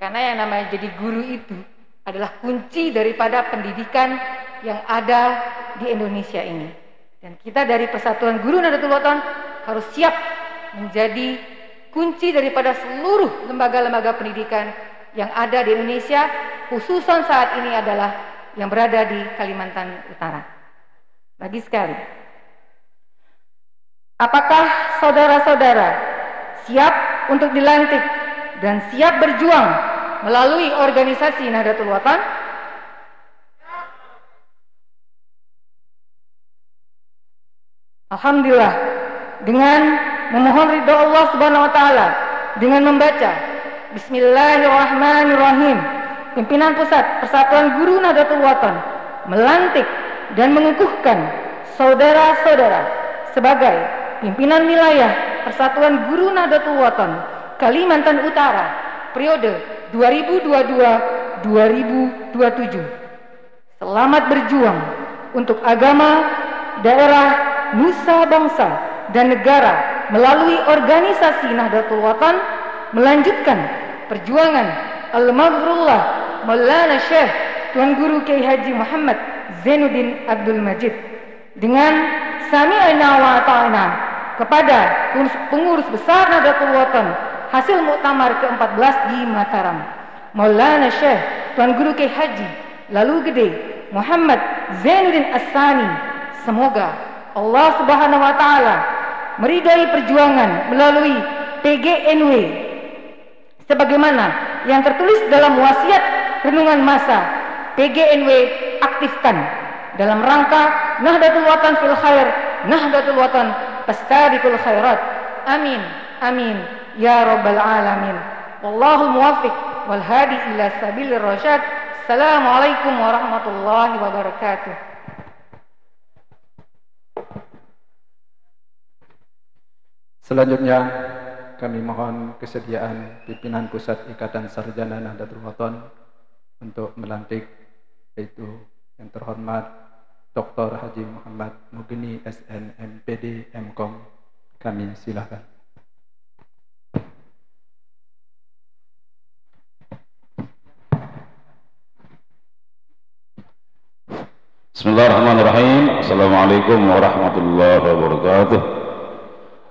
Karena yang namanya jadi guru itu adalah kunci daripada pendidikan yang ada di Indonesia ini. Dan kita dari Persatuan Guru Nahdlatul Wathon harus siap menjadi kunci daripada seluruh lembaga-lembaga pendidikan yang ada di Indonesia, khususan saat ini adalah yang berada di Kalimantan Utara. Lagi sekali, apakah saudara-saudara siap untuk dilantik dan siap berjuang melalui organisasi Nahdlatul Wathon? Alhamdulillah, dengan memohon ridho Allah Subhanahu wa taala dengan membaca Bismillahirrahmanirrahim, pimpinan Pusat Persatuan Guru Nahdlatul Wathon melantik dan mengukuhkan saudara-saudara sebagai pimpinan wilayah Persatuan Guru Nahdlatul Wathon Kalimantan Utara periode 2022-2027. Selamat berjuang untuk agama, daerah, nusa bangsa dan negara melalui organisasi Nahdlatul Wathon, melanjutkan perjuangan Al-Maghfurullah Maulana Syekh Tuan Guru Kiai Haji Muhammad Zainuddin Abdul Majid dengan sami'na wa ta'na kepada pengurus besar Nahdlatul Wathon hasil muktamar ke-14 di Mataram, Maulana Syekh Tuan Guru Kiai Haji Lalu Gede Muhammad Zainuddin As-Sani. Semoga Allah Subhanahu wa taala meridai perjuangan melalui PGNW sebagaimana yang tertulis dalam wasiat renungan masa PGNW aktifkan dalam rangka Nahdlatul Wathon fil khair, Nahdlatul Wathon fastabiqul khairat. Amin amin ya rabbal alamin. Wallahul muwaffiq wal hadi ila sabilir rasyad. Assalamualaikum warahmatullahi wabarakatuh. Selanjutnya kami mohon kesediaan pimpinan Pusat Ikatan Sarjana Nahdlatul Wathon untuk melantik, yaitu yang terhormat Dr. Haji Muhammad Mugni SN MPD MKom. Kami silakan. Bismillahirrahmanirrahim. Assalamualaikum warahmatullahi wabarakatuh.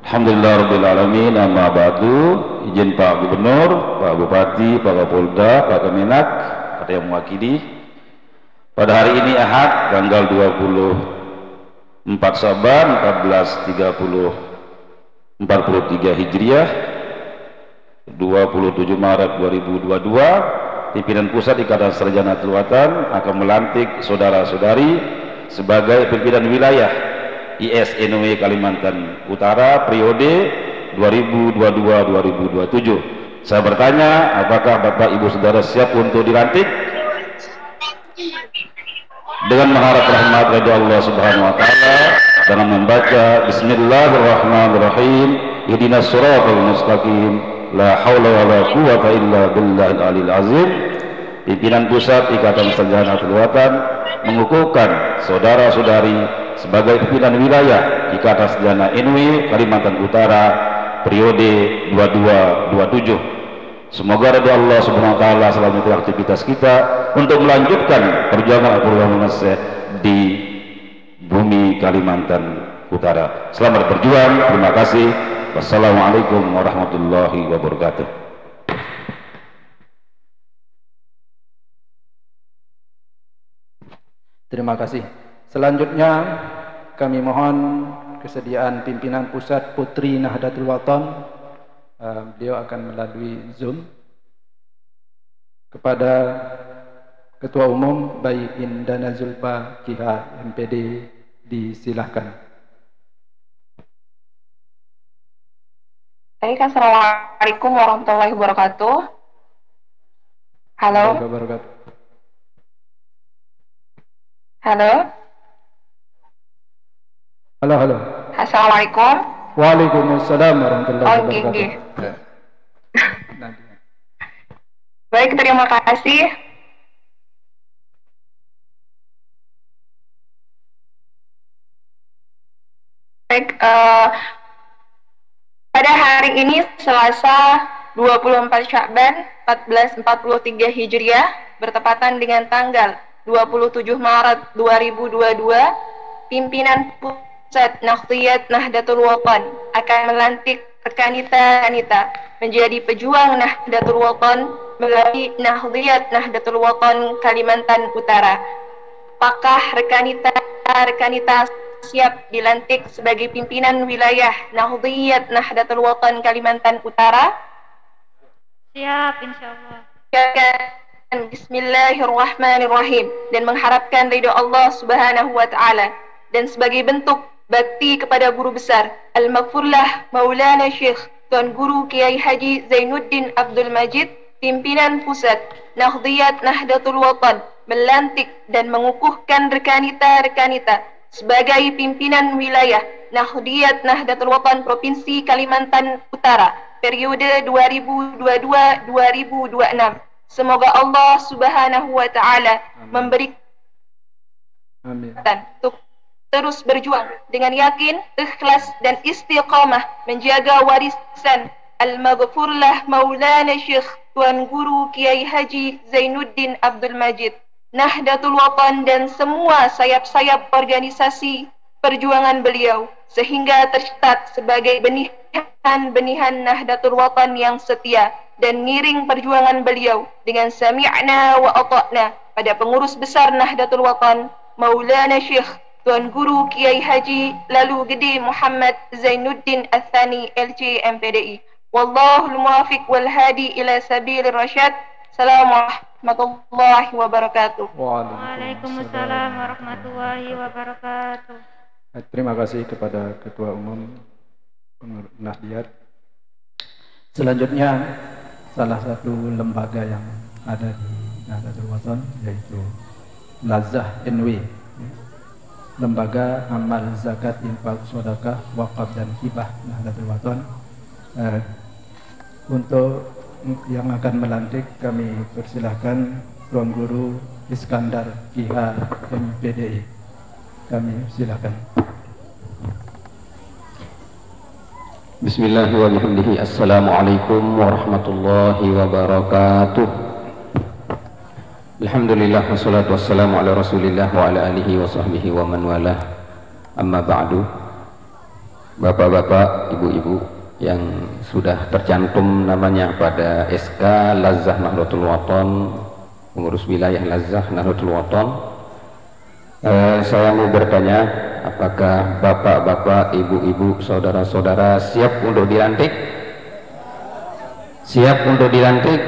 Alhamdulillah Rabbil Alamin. Amma ba'du. Izin Pak Gubernur, Pak Bupati, Pak Kapolda, Pak Kemenak, ada yang mewakili. Pada hari ini Ahad tanggal 24 Saban 1443 Hijriah, 27 Maret 2022, pimpinan Pusat Ikatan Sarjana Nahdlatul Wathon akan melantik saudara-saudari sebagai pimpinan wilayah ISNW Kalimantan Utara periode 2022-2027. Saya bertanya, apakah Bapak Ibu Saudara siap untuk dilantik? Dengan mengharap rahmat ridha Allah Subhanahu wa taala dengan membaca Bismillahirrahmanirrahim, ihdinas siratal mustaqim, la haula wala quwwata illa billahil aliyil azim. Pimpinan Pusat Ikatan Sarjana Nahdlatul Wathon mengukuhkan saudara-saudari sebagai pimpinan wilayah Ikatan Sarjana NW Kalimantan Utara periode 22-27. Semoga ridha Allah Subhanahu wa taala selalu mengikuti aktivitas kita untuk melanjutkan perjuangan Al-Qur'an di bumi Kalimantan Utara. Selamat berjuang. Terima kasih. Wassalamualaikum warahmatullahi wabarakatuh. Terima kasih. Selanjutnya kami mohon kesediaan pimpinan pusat Putri Nahdlatul Wathon. Beliau akan melalui Zoom. Kepada Ketua Umum Bayi Indana Zulfa KH MPD disilahkan. Baik, Assalamualaikum warahmatullahi wabarakatuh. Halo. Halo. Halo, halo. Assalamualaikum. Waalaikumsalam warahmatullahi wabarakatuh. Oke. Baik, terima kasih. Baik, pada hari ini Selasa 24 Sya'ban 1443 Hijriah bertepatan dengan tanggal 27 Maret 2022, pimpinan Pusat Nahdlatul Wathon akan melantik rekanita menjadi pejuang Nahdlatul Wathon melalui Nahdlatul Wathon Kalimantan Utara. Apakah rekanita siap dilantik sebagai pimpinan wilayah Nahdlatul Wathon Kalimantan Utara? Siap, insyaallah. Bismillahirrahmanirrahim, dan mengharapkan ridho Allah Subhanahu wa taala, dan sebagai bentuk bakti kepada guru besar Al-Maghfurlah Maulana Syekh Tuan Guru Kiai Haji Zainuddin Abdul Majid, pimpinan pusat Nahdlatul Wathon, melantik dan mengukuhkan rekanita sebagai pimpinan wilayah Nahdlatul Wathon Provinsi Kalimantan Utara periode 2022-2026. Semoga Allah Subhanahu wa taala memberikan untuk terus berjuang dengan yakin, ikhlas dan istiqamah menjaga warisan Al-Maghfurlah Maulana Syekh Tuan Guru Kiai Haji Zainuddin Abdul Majid, Nahdlatul Wathon dan semua sayap-sayap organisasi perjuangan beliau, sehingga tercatat sebagai benihan Nahdlatul Wathon yang setia dan ngiring perjuangan beliau dengan sami'na wa ata'na pada pengurus besar Nahdlatul Wathon Maulana Syekh Tuan Guru Kiai Haji Lalu Gede Muhammad Zainuddin Ats-Tsani LC MPDI. Wallahul muwafiq wal hadi ila sabilir rasyad. Assalamualaikum warahmatullahi wabarakatuh. Waalaikumsalam warahmatullahi wabarakatuh. Terima kasih kepada Ketua Umum Nahdliat. Selanjutnya salah satu lembaga yang ada di Nahdlatul Wathon yaitu Lazah NW, Lembaga Amal Zakat Infak Sedekah Wakaf dan Hibah Nahdlatul Wathon. Untuk yang akan melantik kami persilahkan Tuan Guru Iskandar KH MPDI. Kami silakan. Bismillahirrahmanirrahim. Assalamualaikum warahmatullahi wabarakatuh. Alhamdulillah wassalatu wassalamu ala Rasulillah wa ala alihi wa sahbihi wa man walah. Amma ba'du. Bapak-bapak, ibu-ibu yang sudah tercantum namanya pada SK Lazah Nahdlatul Wathon, pengurus wilayah Lazah Nahdlatul Wathon, saya mau bertanya, apakah bapak-bapak, ibu-ibu, saudara-saudara siap untuk dilantik? Siap untuk dilantik?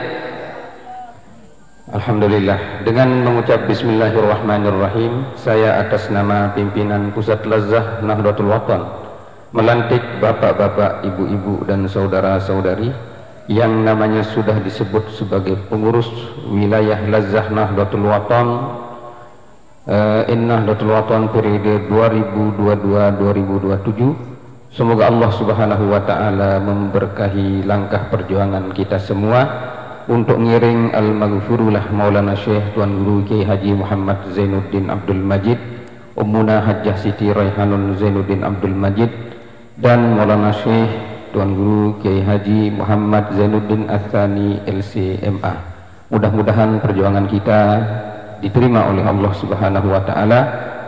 Alhamdulillah. Dengan mengucap Bismillahirrahmanirrahim, saya atas nama pimpinan Pusat Lazah Nahdlatul Wathon melantik bapak-bapak, ibu-ibu dan saudara-saudari yang namanya sudah disebut sebagai pengurus wilayah Lazah Nahdlatul Wathon Nahdlatul Wathon periode 2022-2027. Semoga Allah Subhanahu wa taala memberkahi langkah perjuangan kita semua untuk ngiring Al-Maghfurullah Maulana Syekh Tuan Guru Kiai Haji Muhammad Zainuddin Abdul Majid, Ummuna Hajjah Siti Raihanun Zainuddin Abdul Majid, dan Maulana Syekh Tuan Guru Kiai Haji Muhammad Zainuddin Ats-Tsani LCMA. Mudah-mudahan perjuangan kita diterima oleh Allah Subhanahu wa taala.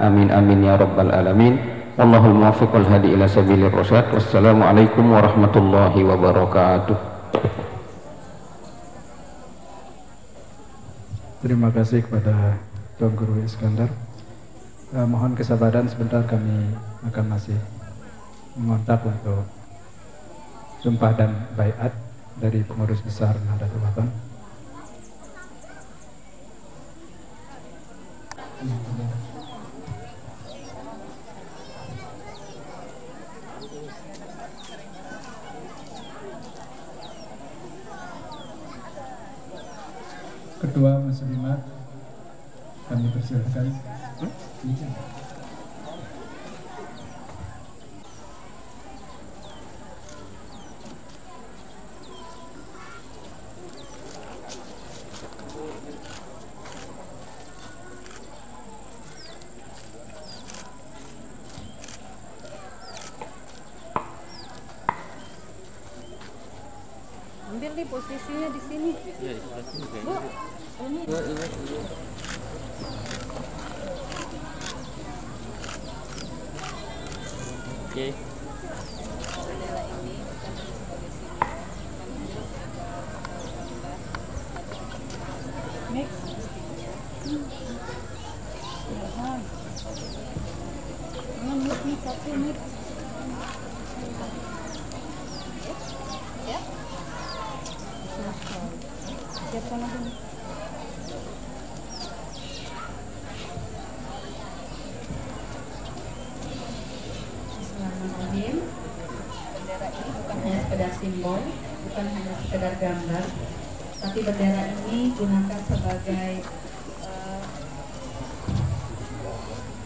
Amin amin ya rabbal alamin. Wallahul muwaffiq wal hadi ila sabilir rasyad. Wassalamualaikum warahmatullahi wabarakatuh. Terima kasih kepada Tuan Guru Iskandar. Mohon kesabaran sebentar, kami akan masih mengontak untuk sumpah dan baiat dari pengurus besar Nahdlatul Wathon. Ketua Muslimat kami persilakan. Ambil nih posisinya di sini. Bu, ini. Oke. Next. Ini satu nih. Ya. Siapkan lagi. Bismillahirrahmanirrahim. Bendera ini bukan hanya sekedar simbol, bukan hanya sekedar gambar, tapi bendera ini gunakan sebagai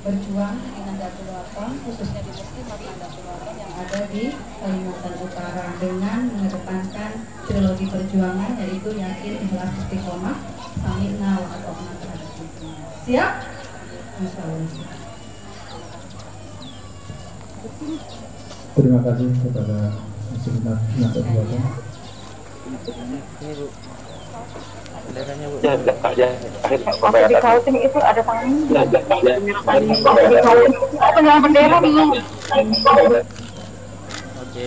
berjuang di Nahdlatul Wathon, khususnya di Muslimat Nahdlatul Wathon yang ada di Kalimantan Utara, dengan mengedepankan trilogi perjuangan, yaitu yakin, ikhlas, istiqomah, sami'na wa ata'na terhadap itu. Siap? Insyaallah. Terima kasih kepada Muslimat Nahdlatul Wathon. Ini Bu. Benderanya Bu. Waktu di kauting itu ada tangannya. Di kauting itu ada yang bendera dulu. Oke.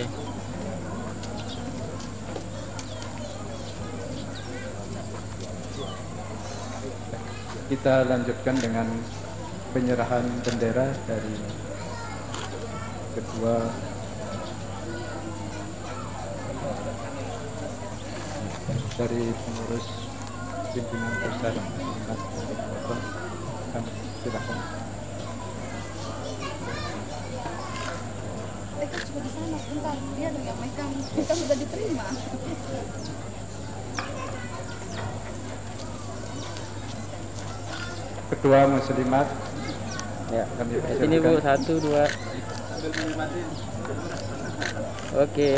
Kita lanjutkan dengan penyerahan bendera dari Ketua dari pengurus pimpinan pusat Muslimat Nahdlatul Wathon. Kami silakan. Mereka juga di sana sebentar, dia ada yang megang, kita sudah diterima. Ketua Muslimat, Ya. kami Sini Bu, persilakan. 1 2. Oke.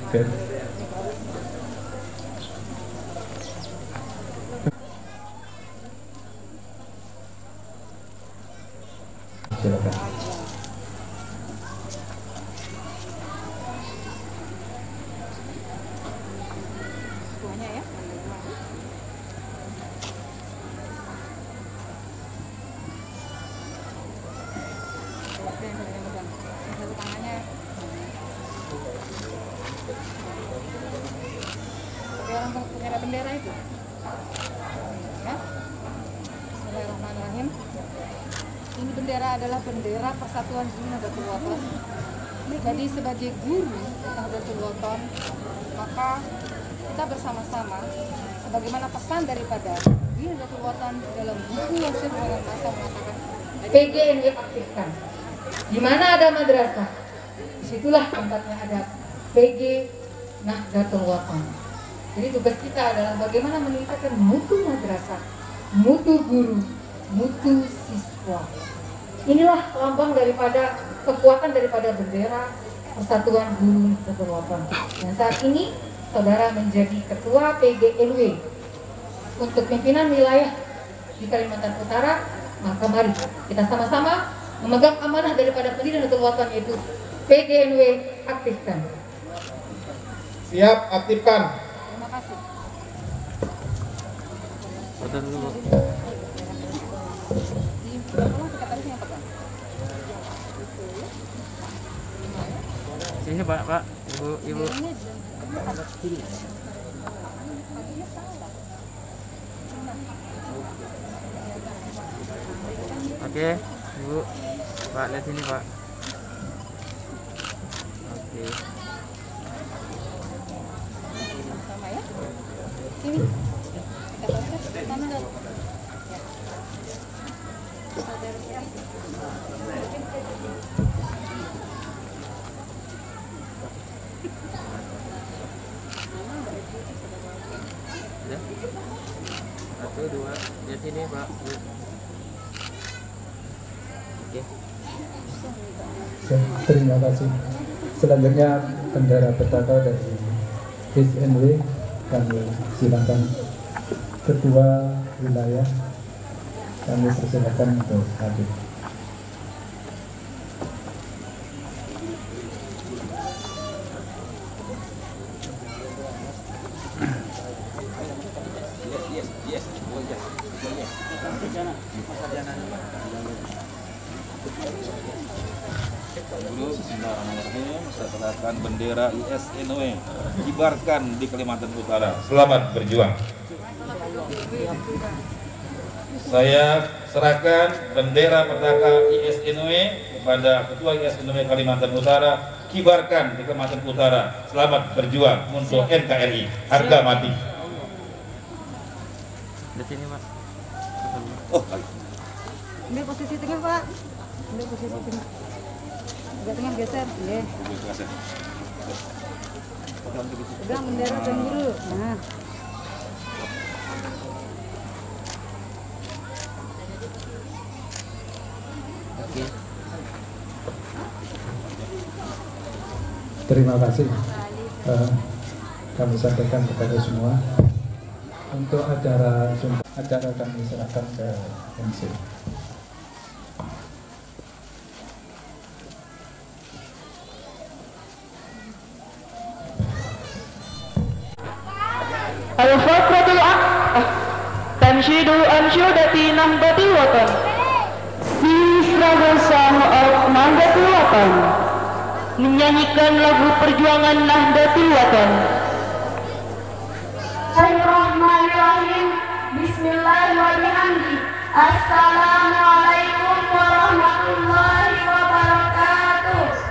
Oke. Silakan. Semuanya ya. Satu tangannya. Sekarang bendera bendera itu. Ya. Bismillahirrahmanirrahim. Ini bendera adalah bendera Persatuan Guru Nahdlatul Wathon. Jadi sebagai guru Nahdlatul Wathon, maka kita bersama-sama, sebagaimana pesan daripada Guru Nahdlatul Wathon dalam buku Wasiat Dengan Masa mengatakan, PGNW aktifkan. Di mana ada madrasah, disitulah tempatnya ada PG Nahdlatul Wathon. Jadi tugas kita adalah bagaimana meningkatkan mutu madrasah, mutu guru, mutu siswa. Inilah lambang daripada kekuatan daripada bendera Persatuan Guru Nahdlatul Wathon. Dan saat ini saudara menjadi ketua PGNW untuk pimpinan wilayah di Kalimantan Utara, maka mari kita sama-sama memegang amanah daripada pendiri Nahdlatul Wathon, yaitu PGNW aktifkan. Siap, aktifkan. Terima kasih. Foto dulu Bu. Tolong sekretarisnya pegang. Sini Pak, Ibu. Oke, Ibu. Pak, lihat sini, Pak. Oke. Sama ya. Sini. Ya. 1, 2, lihat sini, Pak. Oke. Terima kasih. Selanjutnya bendera petaka dari SNW kami silakan. Ketua wilayah kami persilakan untuk hadir. Bismillahirrahmanirrahim. Saya serahkan bendera ISNW kibarkan di Kalimantan Utara. Selamat berjuang. Saya serahkan bendera petaka ISNW kepada Ketua ISNW Kalimantan Utara, kibarkan di Kalimantan Utara. Selamat berjuang untuk NKRI, harga mati. Di sini, Pak. Oh, Ambil posisi tengah, Pak. Ambil posisi tengah. Agak tengah geser, ya. Pegang bendera Tuan Guru. Nah. Oke. Terima kasih. Kami sampaikan kepada semua. Untuk acara kami serahkan ke MC. Al-Fatratul Tanshidu Ansyudati Nahdlatul Watan. Sisra bersama Nahdlatul Watan menyanyikan lagu perjuangan Nahdlatul Watan. Bismillahirrahmanirrahim. Bismillahirrahmanirrahim. Assalamualaikum warahmatullahi wabarakatuh.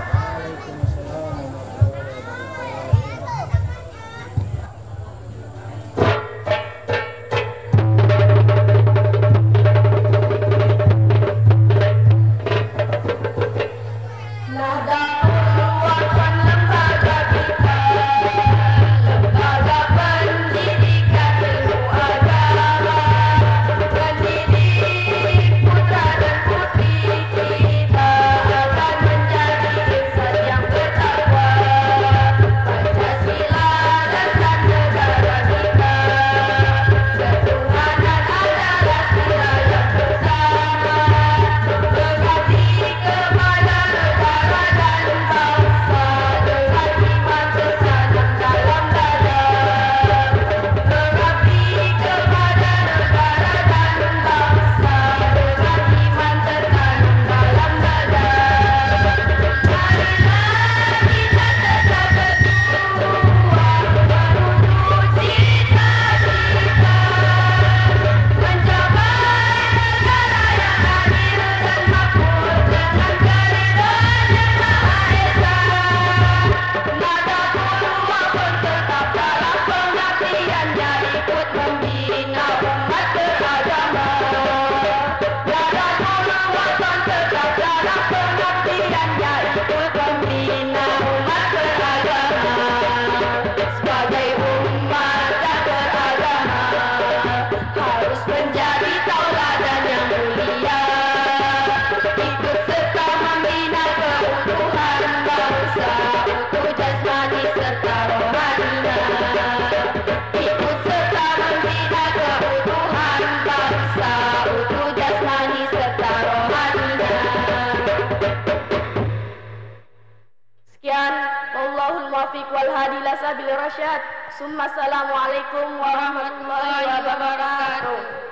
Assalamualaikum warahmatullahi wabarakatuh.